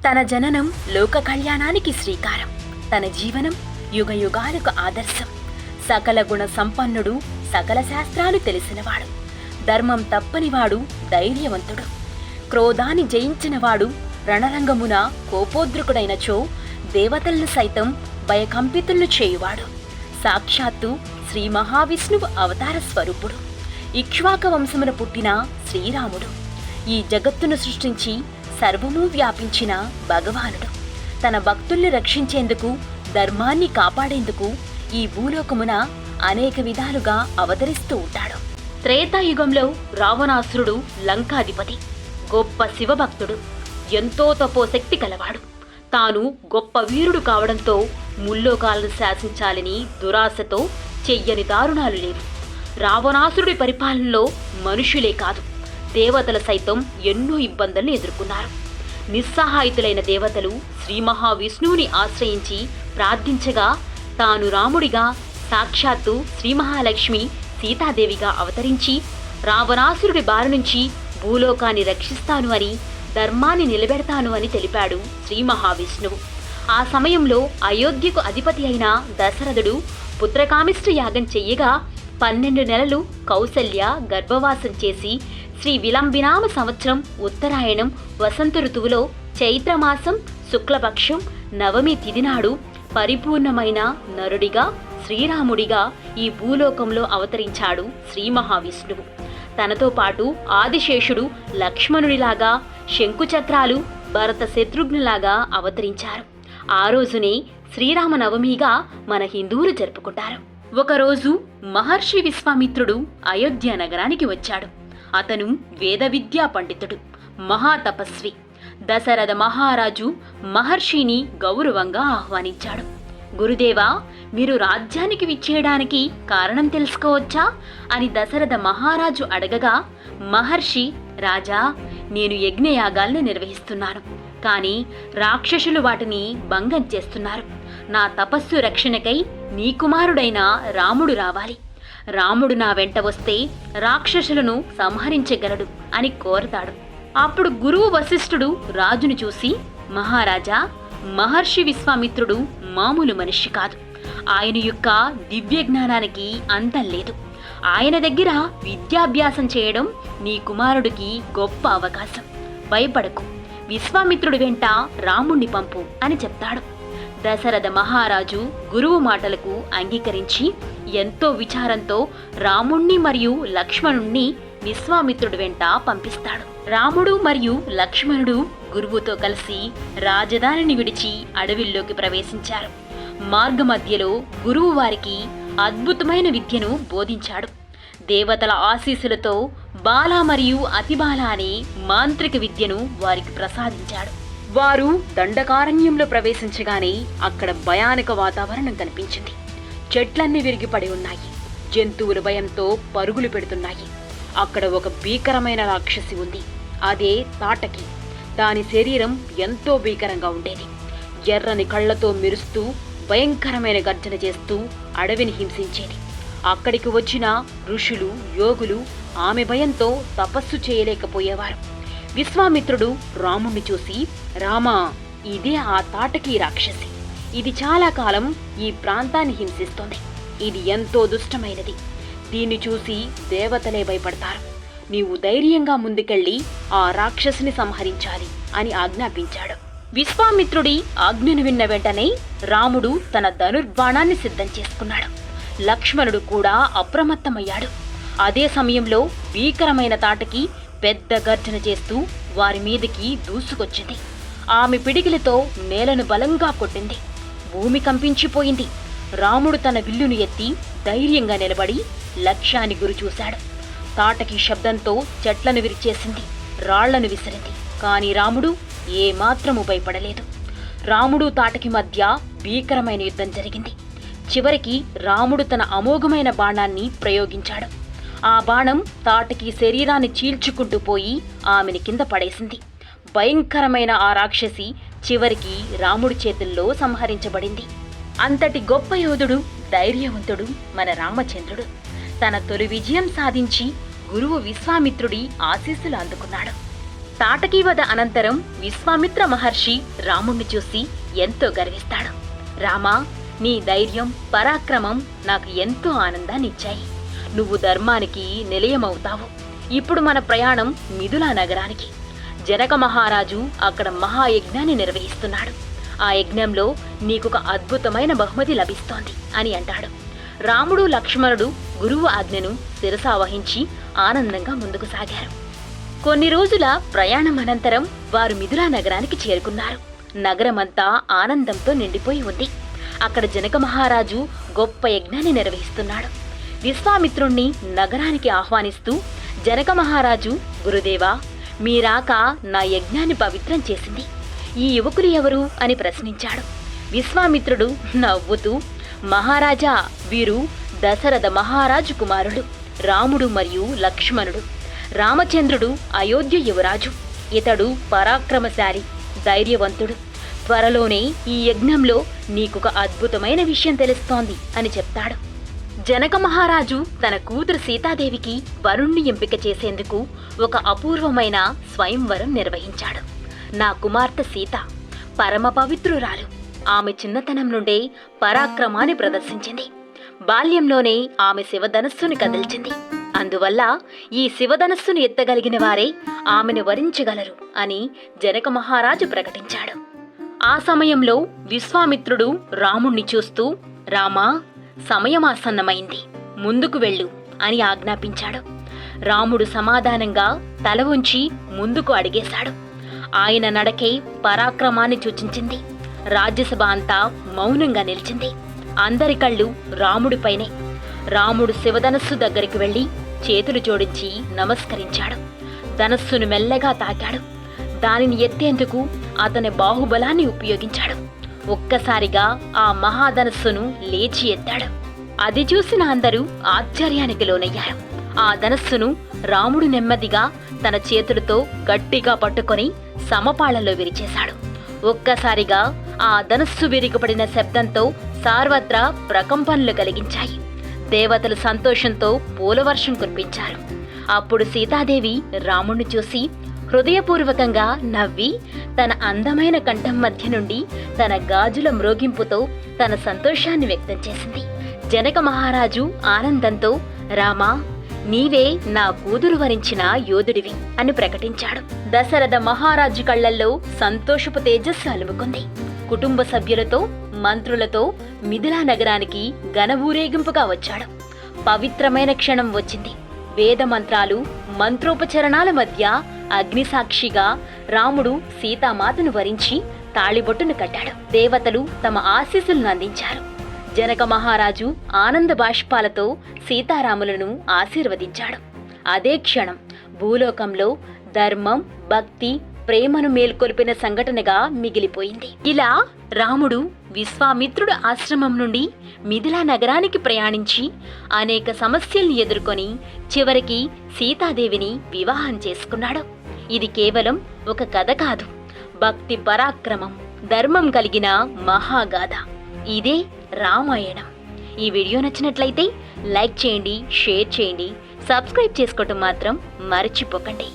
తన జననం లోక కళ్యాణానికి శ్రీకారం, తన జీవనం యుగయుగాలకు ఆదర్శం. సకల గుణ సంపన్నుడు, సకల శాస్త్రాలు తెలిసినవాడు, ధర్మం తప్పనివాడు, ధైర్యవంతుడు, క్రోధాన్ని జయించినవాడు, రణరంగమున కోపోద్రుకుడైనచో దేవతలను సైతం భయకంపితులను చేయువాడు. సాక్షాత్తు శ్రీ మహావిష్ణువు అవతార స్వరూపుడు, ఇక్ష్వాక వంశమున పుట్టిన శ్రీరాముడు. ఈ జగత్తును సృష్టించి సర్వము వ్యాపించిన భగవానుడు తన భక్తుల్ని రక్షించేందుకు, ధర్మాన్ని కాపాడేందుకు ఈ భూలోకమున అనేక విధాలుగా అవతరిస్తూ ఉంటాడు. త్రేతాయుగంలో రావణాసురుడు లంకాధిపతి, గొప్ప శివభక్తుడు, ఎంతో తపోశక్తి కలవాడు. తాను గొప్ప వీరుడు కావడంతో ముల్లోకాలను శాసించాలని దురాశతో చెయ్యని దారుణాలు లేవు. రావణాసురుడి పరిపాలనలో మనుషులే కాదు, దేవతలు సైతం ఎన్నో ఇబ్బందులను ఎదుర్కొన్నారు. నిస్సహాయితులైన దేవతలు శ్రీ మహావిష్ణువుని ఆశ్రయించి ప్రార్థించగా తాను రాముడిగా, సాక్షాత్తు శ్రీ మహాలక్ష్మి సీతాదేవిగా అవతరించి రావణాసురుడి బారి నుంచి భూలోకాన్ని రక్షిస్తాను అని, ధర్మాన్ని నిలబెడతాను అని తెలిపాడు శ్రీ మహావిష్ణువు. ఆ సమయంలో అయోధ్యకు అధిపతి అయిన దశరథుడు పుత్రకామిష్ట యాగం చెయ్యగా 12 నెలలు కౌసల్య గర్భవాసం చేసి శ్రీ విలంబినామ సంవత్సరం ఉత్తరాయణం వసంత ఋతువులో చైత్రమాసం శుక్లపక్షం నవమి తిథి నాడు పరిపూర్ణమైన నరుడిగా, శ్రీరాముడిగా ఈ భూలోకంలో అవతరించాడు శ్రీ మహావిష్ణువు. తనతో పాటు ఆదిశేషుడు లక్ష్మణుడిలాగా, శంకుచక్రాలు భరత శత్రుఘ్నులాగా అవతరించారు. ఆ రోజునే శ్రీరామనవమిగా మన హిందువులు జరుపుకుంటారు. ఒకరోజు మహర్షి విశ్వామిత్రుడు అయోధ్య నగరానికి వచ్చాడు. అతను వేద విద్యా పండితుడు, మహాతపస్వి. దశరథ మహారాజు మహర్షిని గౌరవంగా ఆహ్వానించాడు. గురుదేవా, మీరు రాజ్యానికి విచ్చేయడానికి కారణం తెలుసుకోవచ్చా అని దశరథ మహారాజు అడగగా, మహర్షి, రాజా, నేను యజ్ఞయాగాల్ని నిర్వహిస్తున్నాను, కానీ రాక్షసులు వాటిని భంగం చేస్తున్నారు. నా తపస్సు రక్షణకై నీ కుమారుడైన రాముడు రావాలి. రాముడు నా వెంట వస్తే రాక్షసులను సంహరించగలడు అని కోరతాడు. అప్పుడు గురువు వశిష్ఠుడు రాజును చూసి, మహారాజా, మహర్షి విశ్వామిత్రుడు మామూలు మనిషి కాదు. ఆయన యొక్క దివ్య జ్ఞానానికి అంతం లేదు. ఆయన దగ్గర విద్యాభ్యాసం చేయడం నీ కుమారుడికి గొప్ప అవకాశం. భయపడకు, విశ్వామిత్రుడి వెంట రాముణ్ణి పంపు అని చెప్తాడు. దశరథ మహారాజు గురువు మాటలకు అంగీకరించి ఎంతో విచారంతో రాముణ్ణి మరియు లక్ష్మణుణ్ణి విశ్వామిత్రుడి వెంట పంపిస్తాడు. రాముడు మరియు లక్ష్మణుడు గురువుతో కలిసి రాజధానిని విడిచి అడవిల్లోకి ప్రవేశించారు. మార్గమధ్యలో గురువు వారికి అద్భుతమైన విద్యను బోధించాడు. దేవతల ఆశీస్సులతో బాల మరియు అతిబాల అనే మాంత్రిక విద్యను వారికి ప్రసాదించాడు. వారు దండకారణ్యంలో ప్రవేశించగానే అక్కడ భయానక వాతావరణం కనిపించింది. చెట్లన్నీ విరిగిపడి ఉన్నాయి. జంతువుల భయంతో పరుగులు పెడుతున్నాయి. అక్కడ ఒక భీకరమైన రాక్షసి ఉంది. అదే తాటకి. దాని శరీరం ఎంతో భీకరంగా ఉండేది. ఎర్రని కళ్లతో మెరుస్తూ భయంకరమైన గర్జన చేస్తూ అడవిని హింసించేది. అక్కడికి వచ్చిన ఋషులు, యోగులు ఆమె భయంతో తపస్సు చేయలేకపోయేవారు. విశ్వామిత్రుడు రాముణ్ణి చూసి, రామా, ఇదే ఆ తాటకి రాక్షసి. ఇది చాలా కాలం ఈ ప్రాంతాన్ని హింసిస్తోంది. ఇది ఎంతో దుష్టమైనది. దీన్ని చూసి దేవతలే భయపడతారు. నీవు ధైర్యంగా ముందుకెళ్ళి ఆ రాక్షసిని సంహరించాలి అని ఆజ్ఞాపించాడు. విశ్వామిత్రుడి ఆజ్ఞను విన్న వెంటనే రాముడు తన ధనుర్బాణాన్ని సిద్ధం చేసుకున్నాడు. లక్ష్మణుడు కూడా అప్రమత్తమయ్యాడు. అదే సమయంలో భీకరమైన తాటకి పెద్ద గర్జన చేస్తూ వారి మీదకి దూసుకొచ్చింది. ఆమె పిడికిలతో నేలను బలంగా కొట్టింది. భూమి కంపించిపోయింది. రాముడు తన విల్లును ఎత్తి ధైర్యంగా నిలబడి లక్ష్యాన్ని గురి చూశాడు. తాటకి శబ్దంతో చెట్లను విరిచేసింది, రాళ్లను విసిరింది. కాని రాముడు ఏమాత్రము భయపడలేదు. రాముడు తాటకి మధ్య భీకరమైన యుద్ధం జరిగింది. చివరికి రాముడు తన అమోఘమైన బాణాన్ని ప్రయోగించాడు. ఆ బాణం తాటకి శరీరాన్ని చీల్చుకుంటూ పోయి ఆమెని కింద పడేసింది. భయంకరమైన ఆ రాక్షసి చివరికి రాముడి చేతుల్లో సంహరించబడింది. అంతటి గొప్ప యోధుడు, ధైర్యవంతుడు మన రామచంద్రుడు. తన తొలి విజయం సాధించి గురువు విశ్వామిత్రుడి ఆశీస్సులు అందుకున్నాడు. తాటకీ వధ అనంతరం విశ్వామిత్ర మహర్షి రాముణ్ణి చూసి ఎంతో గర్విస్తాడు. రామా, నీ ధైర్యం, పరాక్రమం నాకు ఎంతో ఆనందాన్నిచ్చాయి. నువ్వు ధర్మానికి నిలయమవుతావు. ఇప్పుడు మన ప్రయాణం మిథులా నగరానికి. జనక మహారాజు అక్కడ మహాయజ్ఞాన్ని నిర్వహిస్తున్నాడు. ఆ యజ్ఞంలో నీకొక అద్భుతమైన బహుమతి లభిస్తోంది అని అంటాడు. రాముడు, లక్ష్మణుడు గురువు ఆజ్ఞను శిరసావహించి ఆనందంగా ముందుకు సాగారు. కొన్ని రోజుల ప్రయాణం అనంతరం వారు మిథులా నగరానికి చేరుకున్నారు. నగరమంతా ఆనందంతో నిండిపోయి ఉంది. అక్కడ జనక మహారాజు గొప్ప యజ్ఞాన్ని నిర్వహిస్తున్నాడు. విశ్వామిత్రుణ్ణి నగరానికి ఆహ్వానిస్తూ జనక మహారాజు, గురుదేవా, మీ రాక నా యజ్ఞాన్ని పవిత్రం చేసింది. ఈ యువకులు ఎవరు అని ప్రశ్నించాడు. విశ్వామిత్రుడు నవ్వుతూ, మహారాజా, వీరు దశరథ మహారాజు కుమారుడు రాముడు మరియు లక్ష్మణుడు. రామచంద్రుడు అయోధ్య యువరాజు. ఇతడు పరాక్రమశాలి, ధైర్యవంతుడు. త్వరలోనే ఈ యజ్ఞంలో నీకొక అద్భుతమైన విషయం తెలుస్తోంది అని చెప్తాడు. జనక మహారాజు తన కూతురు సీతాదేవికి వరుణ్ణి ఎంపిక చేసేందుకు ఒక అపూర్వమైన స్వయంవరం నిర్వహించాడు. నా కుమార్తె సీత పరమ పవిత్రురాలు. ఆమె చిన్నతనం నుండే పరాక్రమాన్ని ప్రదర్శించింది. బాల్యంలోనే ఆమె శివధనస్సుని కదిల్చింది. అందువల్ల ఈ శివధనస్సును ఎత్తగలిగిన వారే ఆమెను వరించగలరు అని జనక మహారాజు ప్రకటించాడు. ఆ సమయంలో విశ్వామిత్రుడు రాముణ్ణి చూస్తూ, రామా, సమయమాసన్నమైంది, ముందుకు వెళ్ళు అని ఆజ్ఞాపించాడు. రాముడు సమాధానంగా తల ఉంచి ముందుకు అడిగేశాడు. ఆయన నడకే పరాక్రమాన్ని సూచించింది. రాజ్యసభ అంతా మౌనంగా నిలిచింది. అందరి కళ్ళు రాముడిపైనే. రాముడు శివధనస్సు దగ్గరికి వెళ్లి చేతులు జోడించి నమస్కరించాడు. ధనస్సును మెల్లగా తాకాడు. దానిని ఎత్తేందుకు అతని బాహుబలాన్ని ఉపయోగించాడు. ఒక్కసారిగా ఆ మహాధనస్సును లేచి ఎత్తాడు. అది చూసిన అందరూ ఆశ్చర్యానికి లోనయ్యారు. ఆ ధనస్సును రాముడు నెమ్మదిగా తన చేతులతో గట్టిగా పట్టుకొని సమపాళ్లలో విరిచేశాడు. ఒక్కసారిగా ఆ ధనస్సు విరిగిపడిన శబ్దంతో సర్వత్రా ప్రకంపనలు కలిగించాయి. దేవతలు సంతోషంతో పూలవర్షం కురిపించారు. అప్పుడు సీతాదేవి రాముణ్ణి చూసి హృదయపూర్వకంగా నవ్వి తన అందమైన కంఠం మధ్య నుండి తన గాజుల మ్రోగింపుతో తన సంతోషాన్ని వ్యక్తం చేసింది. జనక మహారాజు ఆనందంతో, రామా, నీవే నా కూతురు వరించిన యోధుడివి అని ప్రకటించాడు. దశరథ మహారాజు కళ్లల్లో సంతోషపు తేజస్సు అలుముకుంది. కుటుంబ సభ్యులతో, మంత్రులతో మిథిలా నగరానికి ఘన ఊరేగింపుగా వచ్చాడు. పవిత్రమైన క్షణం వచ్చింది. వేద మంత్రాలు, మంత్రోపచరణాల మధ్య అగ్నిసాక్షిగా రాముడు సీతామాతను వరించి తాళిబొట్టును కట్టాడు. దేవతలు తమ ఆశీస్సులను అందించారు. జనక మహారాజు ఆనంద బాష్పాలతో సీతారాములను ఆశీర్వదించాడు. అదే క్షణం భూలోకంలో ధర్మం, భక్తి, ప్రేమను మేల్కొల్పిన సంఘటనగా మిగిలిపోయింది. ఇలా రాముడు విశ్వామిత్రుడు ఆశ్రమం నుండి మిథిలా నగరానికి ప్రయాణించి అనేక సమస్యల్ని ఎదుర్కొని చివరికి సీతాదేవిని వివాహం చేసుకున్నాడు. ఇది కేవలం ఒక కథ కాదు, భక్తి, పరాక్రమం, ధర్మం కలిగిన మహాగాథ. ఇదే రామాయణం. ఈ వీడియో నచ్చినట్లయితే లైక్ చేయండి, షేర్ చేయండి, సబ్స్క్రైబ్ చేసుకోవటం మాత్రం మర్చిపోకండి.